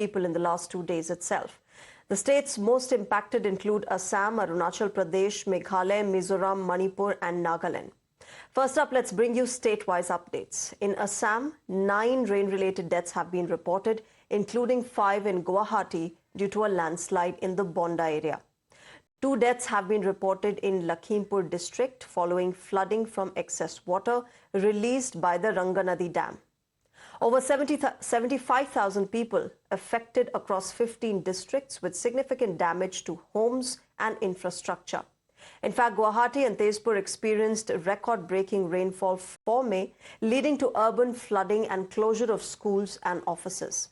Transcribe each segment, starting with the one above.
people in the last 2 days itself. The states most impacted include Assam, Arunachal Pradesh, Meghalaya, Mizoram, Manipur and Nagaland. First up, let's bring you state-wise updates. In Assam, 9 rain-related deaths have been reported, including 5 in Guwahati due to a landslide in the Bonda area. 2 deaths have been reported in Lakhimpur district following flooding from excess water released by the Ranganadi Dam. Over 75,000 people affected across 15 districts with significant damage to homes and infrastructure. In fact, Guwahati and Tezpur experienced record-breaking rainfall for May, leading to urban flooding and closure of schools and offices.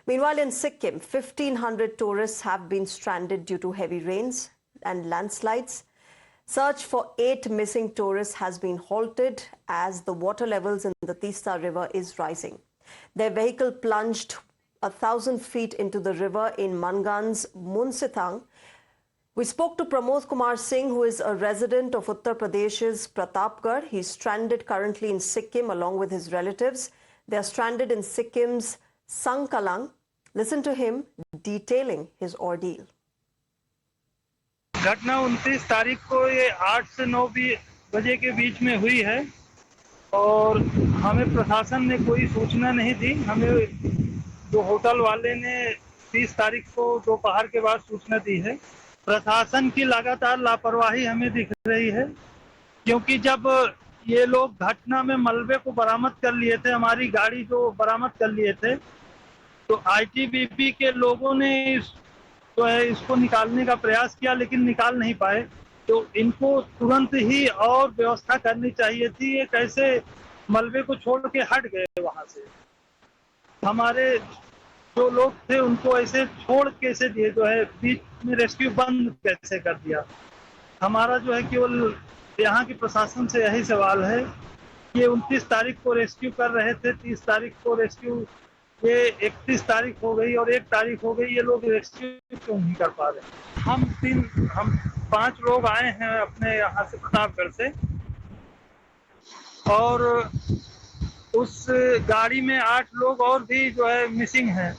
Meanwhile, in Sikkim, 1,500 tourists have been stranded due to heavy rains and landslides. Search for 8 missing tourists has been halted as the water levels in the Tista River is rising. Their vehicle plunged 1,000 feet into the river in Mangan's Munsithang. We spoke to Pramod Kumar Singh, who is a resident of Uttar Pradesh's Pratapgarh. He's stranded currently in Sikkim along with his relatives. They are stranded in Sikkim's Sangkalang. Listen to him detailing his ordeal. घटना 29 तारीख को ये 8 से 9 बजे के बीच में हुई है और हमें प्रशासन ने कोई सूचना नहीं दी। हमें जो होटल वाले ने 30 तारीख को दोपहर के बाद सूचना दी है। प्रशासन की लगातार लापरवाही हमें दिख रही है, क्योंकि जब ये लोग घटना में मलबे को बरामद कर लिए थे, हमारी गाड़ी जो बरामद कर लिए थे, तो आईटीबीपी के लोगों ने इसको निकालने का प्रयास किया, लेकिन निकाल नहीं पाए। तो इनको तुरंत ही और व्यवस्था करनी चाहिए थी। ये कैसे मलबे को छोड़ के हट गए वहां से। हमारे जो लोग थे उनको ऐसे छोड़ कैसे दिए, जो है बीच में रेस्क्यू बंद कैसे कर दिया। हमारा जो है केवल यहाँ के प्रशासन से यही सवाल है कि 29 तारीख को रेस्क्यू कर रहे थे, 30 तारीख को रेस्क्यू, ये 31 तारीख हो गई और 1 तारीख हो गई, ये लोग रेस्क्यू क्यों नहीं कर पा रहे। हम 5 लोग आए हैं अपने यहाँ से प्रतापगढ़ से, और उस गाड़ी में 8 लोग और भी जो है मिसिंग हैं।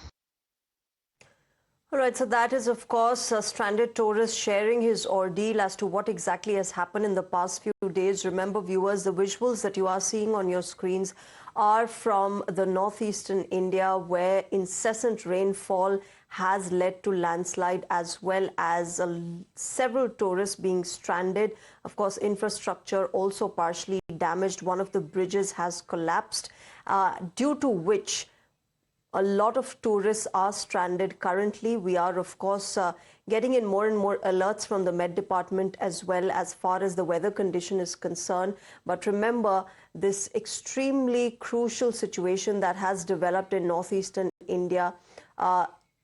All right, so that is, of course, a stranded tourist sharing his ordeal as to what exactly has happened in the past few days. Remember, viewers, the visuals that you are seeing on your screens are from the northeastern India, where incessant rainfall has led to landslide as well as several tourists being stranded. Of course, infrastructure also partially damaged. One of the bridges has collapsed, due to which a lot of tourists are stranded currently. We are, of course, getting in more and more alerts from the Met Department as well as far as the weather condition is concerned. But remember, this extremely crucial situation that has developed in northeastern India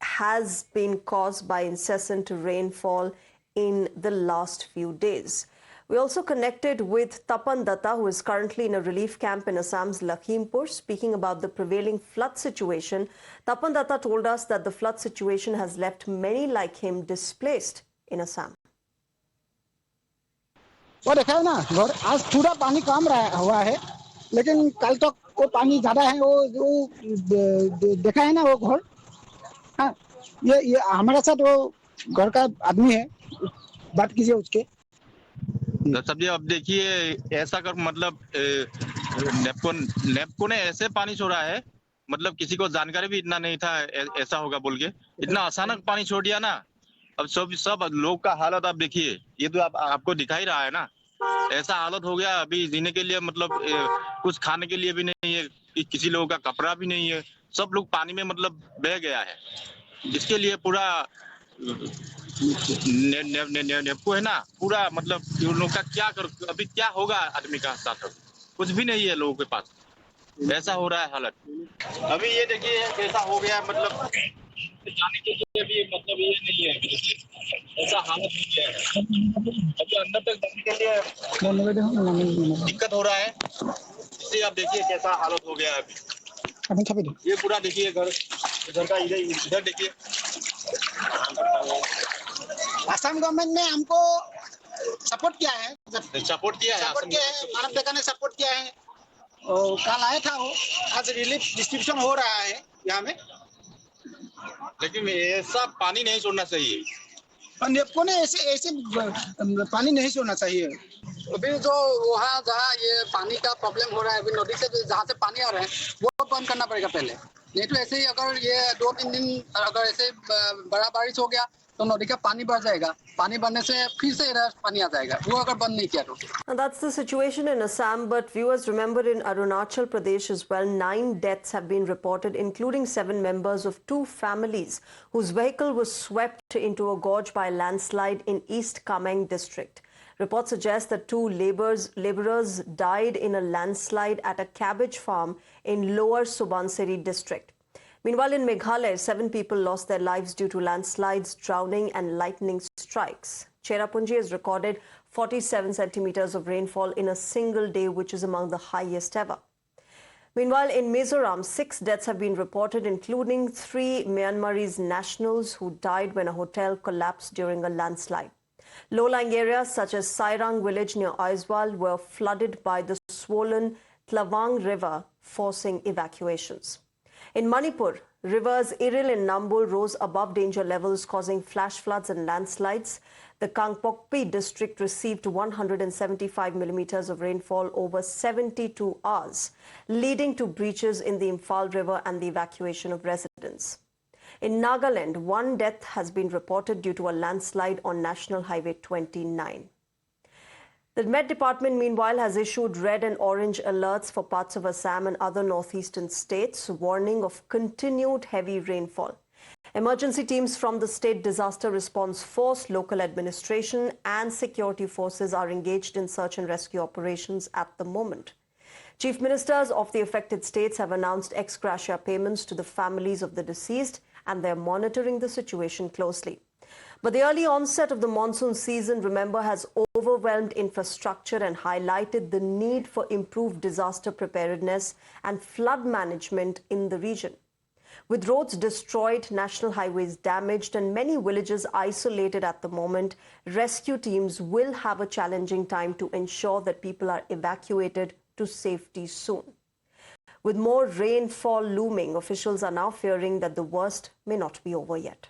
has been caused by incessant rainfall in the last few days. We also connected with Tapan Datta, who is currently in a relief camp in Assam's Lakhimpur, speaking about the prevailing flood situation. Tapan Datta told us that the flood situation has left many like him displaced in Assam. वो देखा है ना, घर आज थोड़ा पानी कम हुआ है, लेकिन कल तक वो पानी ज्यादा है। वो देखा है ना वो घर। हाँ, ये हमारे साथ वो घर का आदमी है, बात कीजिए उसके। सब जी, अब देखिए ऐसा कर मतलब नेपको ने ऐसे पानी छोड़ा है, मतलब किसी को जानकारी भी इतना नहीं था ऐसा होगा बोल के, इतना अचानक पानी छोड़ दिया ना। अब सब लोग का हालत आप देखिए, ये तो आपको दिखा ही रहा है ना। ऐसा हालत हो गया, अभी जीने के लिए मतलब कुछ खाने के लिए भी नहीं है, किसी लोगों का कपड़ा भी नहीं है, सब लोग पानी में मतलब बह गया है। जिसके लिए पूरा नेपको है ना, पूरा मतलब उन लोग का क्या अभी क्या होगा आदमी का साथ, कुछ भी नहीं है लोगों के पास। ऐसा हो रहा है हालत। अभी ये देखिए कैसा हो गया, मतलब जाने के लिए भी मतलब ये नहीं है, ऐसा हालत हो गया है। अभी अंदर तक जाने के लिए दिक्कत हो रहा है। इसलिए आप देखिए कैसा हालत हो गया है अभी। ये पूरा देखिए घर का इधर देखिए। असम गवर्नमेंट ने हमको सपोर्ट किया है, मानव देखा ने सपोर्ट किया है। कल आया था वो, आज रिलीफ डिस्ट्रीब्यूशन हो रहा है यहाँ में। लेकिन ऐसा पानी नहीं छोड़ना चाहिए। और नेपको ने ऐसे पानी नहीं छोड़ना चाहिए। अभी जो वहाँ जहाँ ये पानी का प्रॉब्लम हो रहा है, अभी नदी से जहाँ से पानी आ रहा है वो बंद करना पड़ेगा पहले। नहीं तो ऐसे ही अगर ये 2-3 दिन अगर ऐसे बड़ा बारिश हो गया तो नदी का पानी बढ़ जाएगा। पानी बढ़ने से फिर से इधर पानी आ जाएगा, वो अगर बंद नहीं किया तो। And that's the situation in Assam, but viewers remember in Arunachal Pradesh as well, 9 deaths have been reported, including 7 members of 2 families whose vehicle was swept into a gorge by a landslide in East Kameng district. Reports suggest that 2 laborers died in a landslide at a cabbage farm in Lower Subansiri district. Meanwhile, in Meghalaya, 7 people lost their lives due to landslides, drowning and lightning strikes. Cherrapunji has recorded 47 centimeters of rainfall in a single day, which is among the highest ever. Meanwhile, in Mizoram, 6 deaths have been reported, including 3 Myanmarese nationals who died when a hotel collapsed during a landslide. Low-lying areas such as Sairang village near Aizwal were flooded by the swollen Tlavang River, forcing evacuations. In Manipur, rivers Iril and Nambul rose above danger levels, causing flash floods and landslides. The Kangpokpi district received 175 millimeters of rainfall over 72 hours, leading to breaches in the Imphal River and the evacuation of residents. In Nagaland, 1 death has been reported due to a landslide on National Highway 29. The Met Department, meanwhile, has issued red and orange alerts for parts of Assam and other northeastern states, warning of continued heavy rainfall. Emergency teams from the State Disaster Response Force, local administration and security forces are engaged in search and rescue operations at the moment. Chief ministers of the affected states have announced ex gratia payments to the families of the deceased, and they are monitoring the situation closely. But the early onset of the monsoon season, remember, has overwhelmed infrastructure and highlighted the need for improved disaster preparedness and flood management in the region. With roads destroyed, national highways damaged, and many villages isolated at the moment, rescue teams will have a challenging time to ensure that people are evacuated to safety soon. With more rainfall looming, officials are now fearing that the worst may not be over yet.